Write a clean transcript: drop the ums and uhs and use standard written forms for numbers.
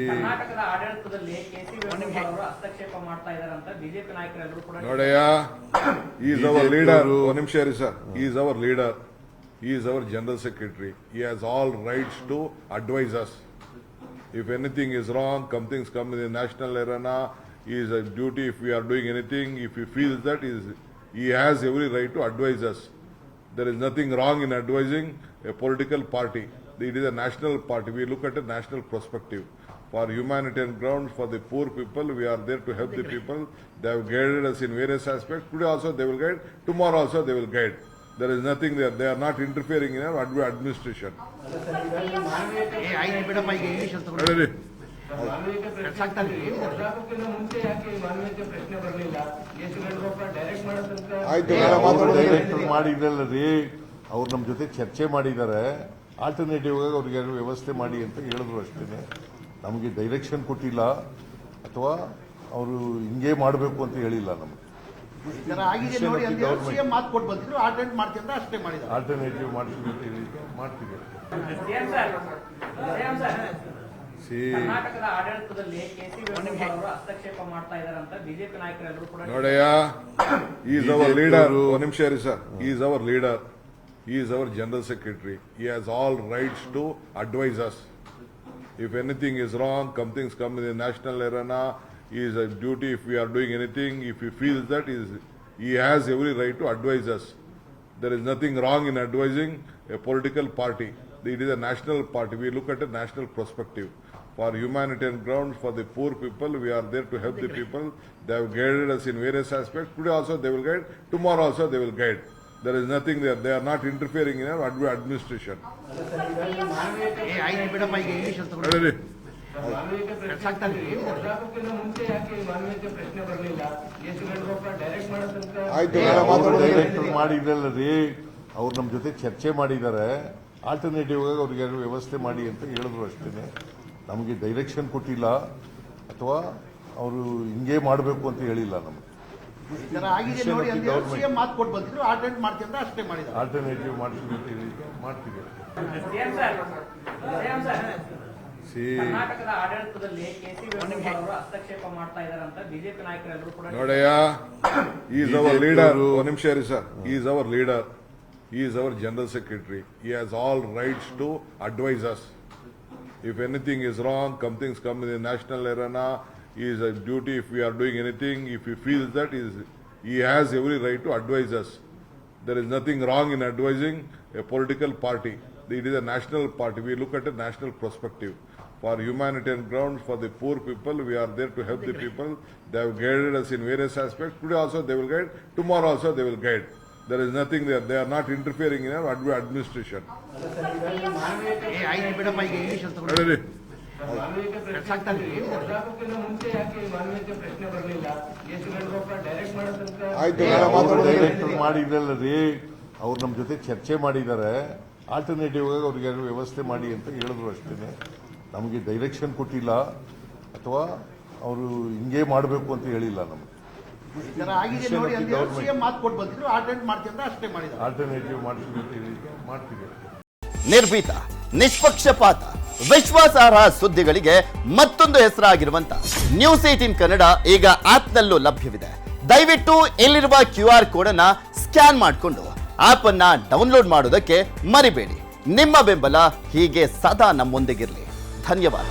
ಕರ್ನಾಟಕದ ಆಡಳಿತದಲ್ಲಿ ಕೆಸಿ ವೇಣುಗೋಪಾಲ್ ಅವರು ಹಸ್ತಕ್ಷೇಪ ಮಾಡ್ತಾ ಇದ್ದಾರೆ ಅಂತ ಬಿಜೆಪಿ ನಾಯಕರೆಲ್ಲರೂ ಕೂಡ ನೋಡಯ್ಯ ಈಸ್ ಅವರ್ ಲೀಡರ್ ಒಂದು ನಿಮಿಷ ಇರಿ sir is our leader is our general secretary he has all rights to advise us if anything is wrong things come in the national arena is a duty if we are doing anything if he feels that he has every right to advise us. There is nothing wrong in advising a political party. It is a national party. We look at a national perspective. For humanitarian grounds, for the poor people, we are there to help the people. They have guided us in various aspects. Today also they will guide. Tomorrow also they will guide. There is nothing there. They are not interfering in our administration. ಮಾಡಿದ್ರಲ್ಲರಿ ಅವ್ರು ನಮ್ಮ ಜೊತೆ ಚರ್ಚೆ ಮಾಡಿದ್ದಾರೆ alternative ಆಗಿ ಅವ್ರಿಗೆ ವ್ಯವಸ್ಥೆ ಮಾಡಿ ಅಂತ ಹೇಳಿದ್ರು ಅಷ್ಟೇ ನಮಗೆ ಡೈರೆಕ್ಷನ್ ಕೊಟ್ಟಿಲ್ಲ ಅಥವಾ ಅವರು ಹಿಂಗೆ ಮಾಡಬೇಕು ಅಂತ ಹೇಳಿಲ್ಲ ನಮಗೆ ಆಲ್ಟರ್ನೇಟಿವ್ ಮಾಡ್ತೀವಿ ಕರ್ನಾಟಕದ ಆಡಳಿತದಲ್ಲಿ ಕೆಸಿ ವೇಣುಗೋಪಾಲ್ ಅವರು ಹಸ್ತಕ್ಷೇಪ ಮಾಡ್ತಾ ಇದ್ದಾರೆ ಅಂತ ಬಿಜೆಪಿ ನಾಯಕರೆಲ್ಲರೂ ಕೂಡ ನೋಡಯ್ಯ ಈಸ್ ಅವರ್ ಲೀಡರ್ ಒಂದು ನಿಮಿಷ ಇರಿ sir is our leader he is our general secretary he has all rights to advise us if anything is wrong things come in the national arena is a duty if we are doing anything if he feels that he has every right to advise us. There is nothing wrong in advising a political party. It is a national party. We look at a national perspective. For humanitarian grounds, for the poor people, we are there to help the people. They have guided us in various aspects. Today also they will guide. Tomorrow also they will guide. There is nothing there. They are not interfering in our administration. ಮಾಡಿದ್ರಲ್ಲರಿ ಅವ್ರು ನಮ್ಮ ಜೊತೆ ಚರ್ಚೆ ಮಾಡಿದ್ದಾರೆ alternative ಆಗಿ ಅವ್ರಿಗೆ ವ್ಯವಸ್ಥೆ ಮಾಡಿ ಅಂತ ಹೇಳಿದ್ರು ಅಷ್ಟೇ ನಮಗೆ ಡೈರೆಕ್ಷನ್ ಕೊಟ್ಟಿಲ್ಲ ಅಥವಾ ಅವರು ಹಿಂಗೆ ಮಾಡಬೇಕು ಅಂತ ಹೇಳಿಲ್ಲ ನಮಗೆ ಆಲ್ಟರ್ನೇಟಿವ್ ಮಾಡ್ತೀವಿ ಕರ್ನಾಟಕದ ಆಡಳಿತದಲ್ಲಿ ಕೆಸಿ ವೇಣುಗೋಪಾಲ್ ಅವರು ಹಸ್ತಕ್ಷೇಪ ಮಾಡ್ತಾ ಇದ್ದಾರೆ ಅಂತ ಬಿಜೆಪಿ ನಾಯಕರೆಲ್ಲರೂ ಕೂಡ ನೋಡಯ್ಯ ಈಸ್ ಅವರ್ ಲೀಡರ್ ಒಂದು ನಿಮಿಷ ಇರಿ sir is our leader is our general secretary he has all rights to advise us if anything is wrong things come in the national arena is a duty if we are doing anything if he feels that he has every right to advise us. There is nothing wrong in advising a political party. It is a national party. We look at a national perspective. For humanitarian grounds, for the poor people, we are there to help the people. They have guided us in various aspects. Today also they will guide. Tomorrow also they will guide. There is nothing there. They are not interfering in our administration. ಮಾಡಿದ್ರಲ್ಲರಿ ಅವ್ರು ನಮ್ಮ ಜೊತೆ ಚರ್ಚೆ ಮಾಡಿದ್ದಾರೆ alternative ಆಗಿ ಅವ್ರಿಗೆ ವ್ಯವಸ್ಥೆ ಮಾಡಿ ಅಂತ ಹೇಳಿದ್ರು ಅಷ್ಟೇ ನಮಗೆ ಡೈರೆಕ್ಷನ್ ಕೊಟ್ಟಿಲ್ಲ ಅಥವಾ ಅವರು ಹಿಂಗೆ ಮಾಡಬೇಕು ಅಂತ ಹೇಳಿಲ್ಲ ನಮಗೆ ಆಲ್ಟರ್ನೇಟಿವ್ ಮಾಡ್ತೀವಿ ನಿರ್ಭೀತ ನಿಷ್ಪಕ್ಷಪಾತ ವಿಶ್ವಾಸಾರ್ಹ ಸುದ್ದಿಗಳಿಗೆ ಮತ್ತೊಂದು ಹೆಸರಾಗಿರುವಂತ ನ್ಯೂಸ್ 18 ಕನ್ನಡ ಈಗ ಆಪ್ನಲ್ಲೂ ಲಭ್ಯವಿದೆ. ದಯವಿಟ್ಟು ಇಲ್ಲಿರುವ QR ಕೋಡ್ ಅನ್ನ ಸ್ಕ್ಯಾನ್ ಮಾಡಿಕೊಂಡು ಆಪ್ ಅನ್ನ ಡೌನ್ಲೋಡ್ ಮಾಡೋದಕ್ಕೆ ಮರಿಬೇಡಿ. ನಿಮ್ಮ ಬೆಂಬಲ ಹೀಗೆ ಸದಾ ನಮ್ಮೊಂದಿಗಿರಲಿ. ಧನ್ಯವಾದ.